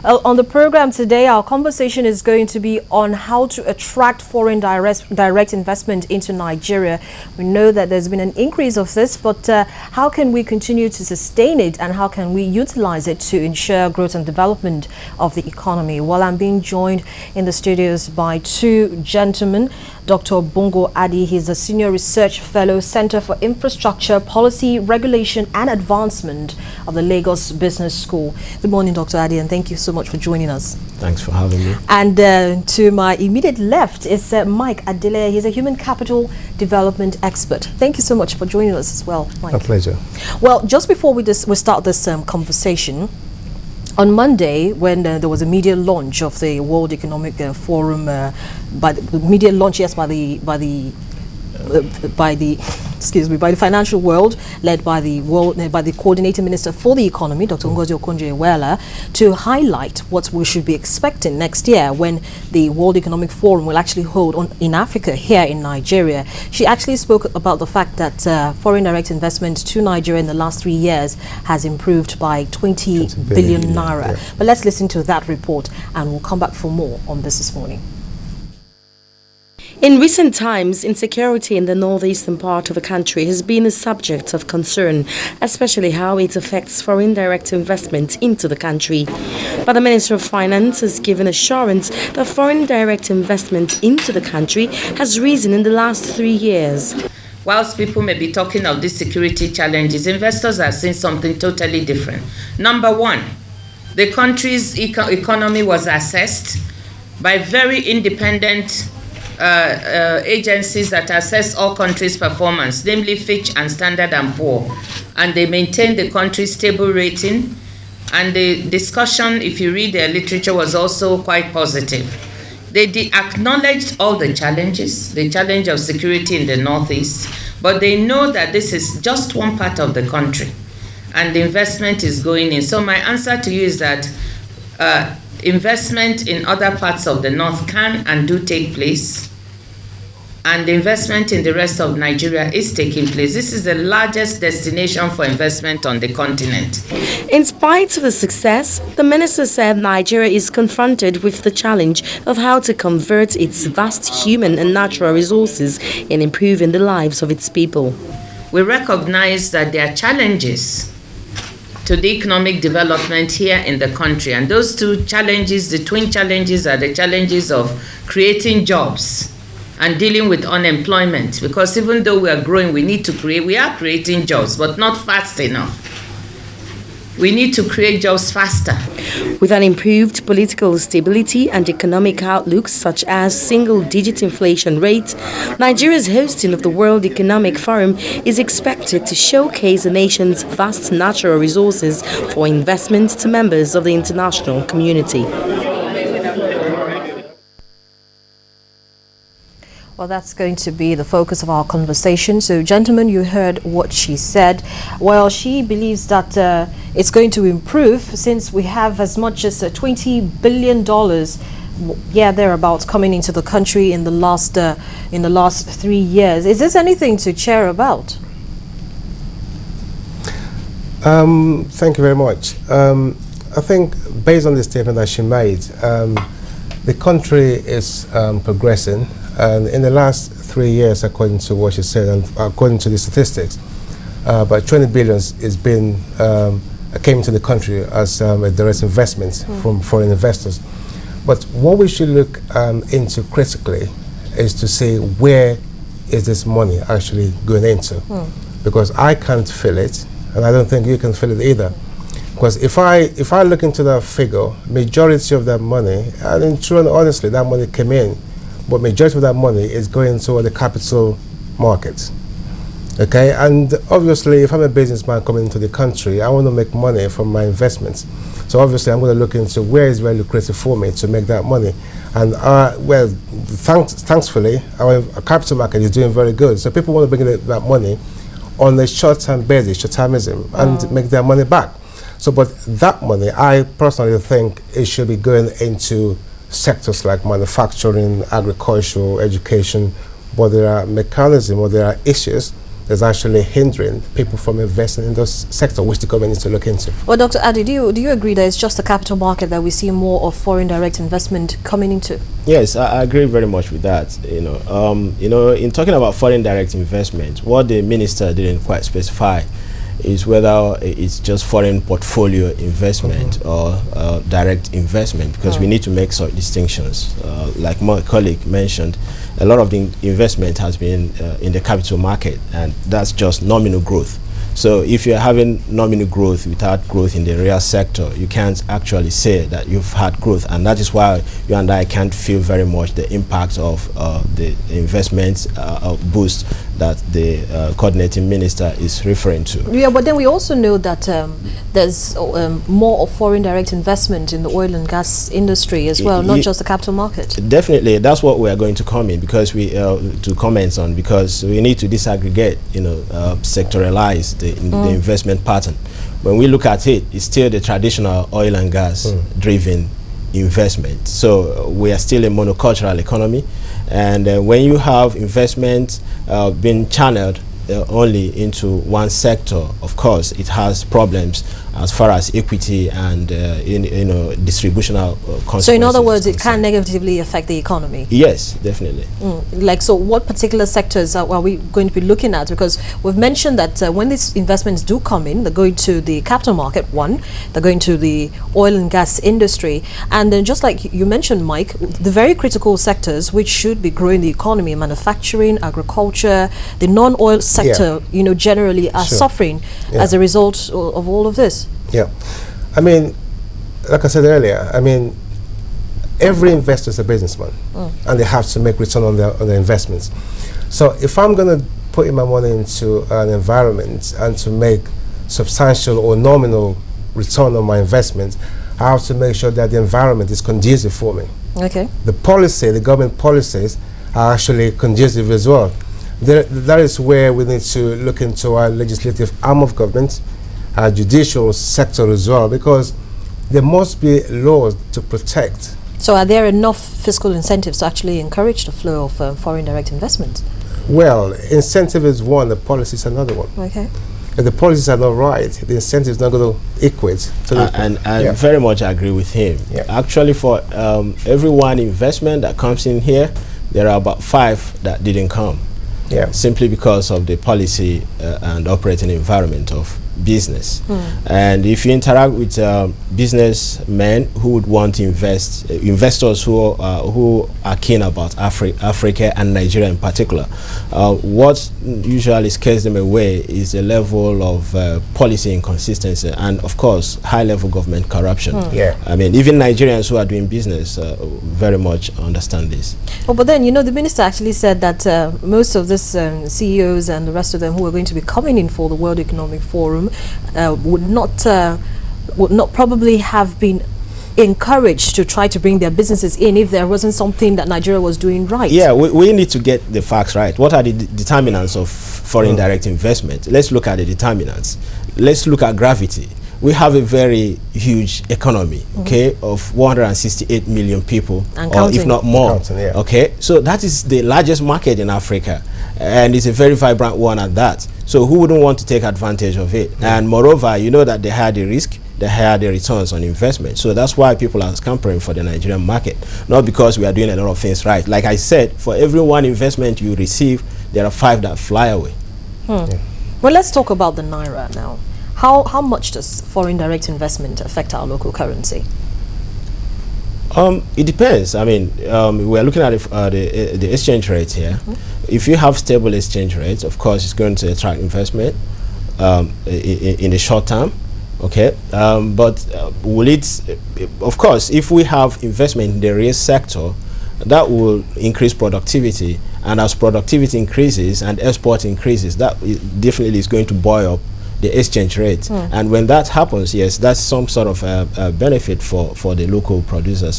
Well, on the program today, our conversation is going to be on how to attract foreign direct investment into Nigeria. We know that there's been an increase of this, but how can we continue to sustain it, and how can we utilize it to ensure growth and development of the economy? Well, I'm being joined in the studios by two gentlemen. Dr. Bongo Adi, he's a Senior Research Fellow, Center for Infrastructure, Policy, Regulation and Advancement of the Lagos Business School. Good morning, Dr. Adi, and thank you so much for joining us. Thanks for having me. And to my immediate left is Mike Adele. He's a Human Capital Development Expert. Thank you so much for joining us as well, Mike. A pleasure. Well, just before we start this conversation, on Monday, when there was a media launch of the World Economic Forum, by the financial world, led by the coordinating minister for the economy, Dr. Ngozi Okonjo-Iweala, to highlight what we should be expecting next year when the World Economic Forum will actually hold in Africa, here in Nigeria. She actually spoke about the fact that foreign direct investment to Nigeria in the last 3 years has improved by 20 billion naira. Yeah. But let's listen to that report, and we'll come back for more on this morning. In recent times, insecurity in the northeastern part of the country has been a subject of concern, especially how it affects foreign direct investment into the country. But the Minister of Finance has given assurance that foreign direct investment into the country has risen in the last 3 years. Whilst people may be talking of these security challenges, investors are seeing something totally different. Number one, the country's economy was assessed by very independent agencies that assess all countries' performance, namely Fitch and Standard & Poor, and they maintain the country's stable rating. And the discussion, if you read their literature, was also quite positive. They acknowledged all the challenges, the challenge of security in the Northeast, but they know that this is just one part of the country, and the investment is going in. So my answer to you is that investment in other parts of the North can and do take place, and the investment in the rest of Nigeria is taking place. This is the largest destination for investment on the continent. In spite of the success, the minister said Nigeria is confronted with the challenge of how to convert its vast human and natural resources in improving the lives of its people. We recognize that there are challenges to the economic development here in the country. And those two challenges, the twin challenges, are the challenges of creating jobs and dealing with unemployment. Because even though we are growing, we are creating jobs, but not fast enough. We need to create jobs faster. With an improved political stability and economic outlooks such as single-digit inflation rate, Nigeria's hosting of the World Economic Forum is expected to showcase the nation's vast natural resources for investment to members of the international community. Well, that's going to be the focus of our conversation. So, gentlemen, you heard what she said. Well, she believes that it's going to improve since we have as much as $20 billion, thereabouts, coming into the country in the last 3 years. Is this anything to cheer about? Thank you very much. I think based on the statement that she made, the country is progressing. And in the last 3 years, according to what she said, and according to the statistics, about 20 billion came into the country as a direct investment from foreign investors. But what we should look into critically is to see where is this money actually going into, because I can't feel it, and I don't think you can feel it either. Because if I look into that figure, majority of that money, and true and honestly, that money came in, but majority of that money is going to the capital markets. Okay, and obviously, if I'm a businessman coming into the country, I want to make money from my investments. So obviously, I'm going to look into where is very lucrative for me to make that money. And well, thankfully, our capital market is doing very good. So people want to bring that money on a short-term basis, short-termism, and make their money back. So, but that money, I personally think it should be going into sectors like manufacturing, agriculture, education, but there are mechanisms or there are issues that's actually hindering people from investing in those sectors, which the government needs to look into. Well, Dr. Adi, do you agree that it's just the capital market that we see more of foreign direct investment coming into? Yes, I agree very much with that. In talking about foreign direct investment, what the minister didn't quite specify is whether it's just foreign portfolio investment or direct investment, because we need to make such distinctions. Like my colleague mentioned, a lot of the investment has been in the capital market, and that's just nominal growth. So if you're having nominal growth without growth in the real sector, you can't actually say that you've had growth, and that is why you and I can't feel very much the impact of the investment boost that the coordinating minister is referring to. Yeah, but then we also know that there's more of foreign direct investment in the oil and gas industry as well, not just the capital market. Definitely, that's what we are going to come in, because we to comment on, because we need to disaggregate, sectorialize the investment pattern. When we look at it, it's still the traditional oil and gas driven investment. So we are still a monocultural economy, and when you have investment being channeled only into one sector, of course it has problems as far as equity and distributional consequences. So in other words, it can negatively affect the economy? Yes, definitely. So what particular sectors are we going to be looking at? Because we've mentioned that when these investments do come in, they're going to the capital market, they're going to the oil and gas industry, and then just like you mentioned, Mike, the very critical sectors which should be growing the economy, manufacturing, agriculture, the non-oil sector, generally are suffering as a result of all of this. Yeah, I mean, like I said earlier, every investor is a businessman, and they have to make return on their investments. So if I'm going to put in my money into an environment and to make substantial or nominal return on my investment, I have to make sure that the environment is conducive for me. Okay. The government policies are actually conducive as well. That is where we need to look into our legislative arm of government, our judicial sector as well, because there must be laws to protect. So are there enough fiscal incentives to actually encourage the flow of foreign direct investment? Well, incentive is one, the policy is another one. Okay. If the policies are not right, the incentive is not going to equate to the and I very much agree with him. Actually, for every one investment that comes in here, there are about 5 that didn't come. Simply because of the policy and operating environment of business. And if you interact with businessmen who would want to invest, investors who are keen about Africa and Nigeria in particular, what usually scares them away is the level of policy inconsistency and, of course, high-level government corruption. I mean, even Nigerians who are doing business very much understand this. Oh, but then, the minister actually said that most of these CEOs and the rest of them who are going to be coming in for the World Economic Forum would not probably have been encouraged to try to bring their businesses in if there wasn't something that Nigeria was doing right. Yeah, we need to get the facts right. What are the determinants of foreign direct investment? Let's look at the determinants. Let's look at gravity. We have a very huge economy, of 168 million people, or if not more. Okay, so that is the largest market in Africa, and it's a very vibrant one at that. So who wouldn't want to take advantage of it? And moreover, you know that they hire the risk, they hire the returns on investment. So that's why people are scampering for the Nigerian market, not because we are doing a lot of things right. Like I said, for every one investment you receive, there are 5 that fly away. Well, let's talk about the Naira now. How much does foreign direct investment affect our local currency? It depends. I mean, we're looking at the exchange rate here. If you have stable exchange rates, of course, it's going to attract investment in the short term. Okay, but will it? Of course, if we have investment in the real sector, that will increase productivity, and as productivity increases and export increases, that definitely is going to buoy up the exchange rate. And when that happens, yes, that's some sort of benefit for the local producers.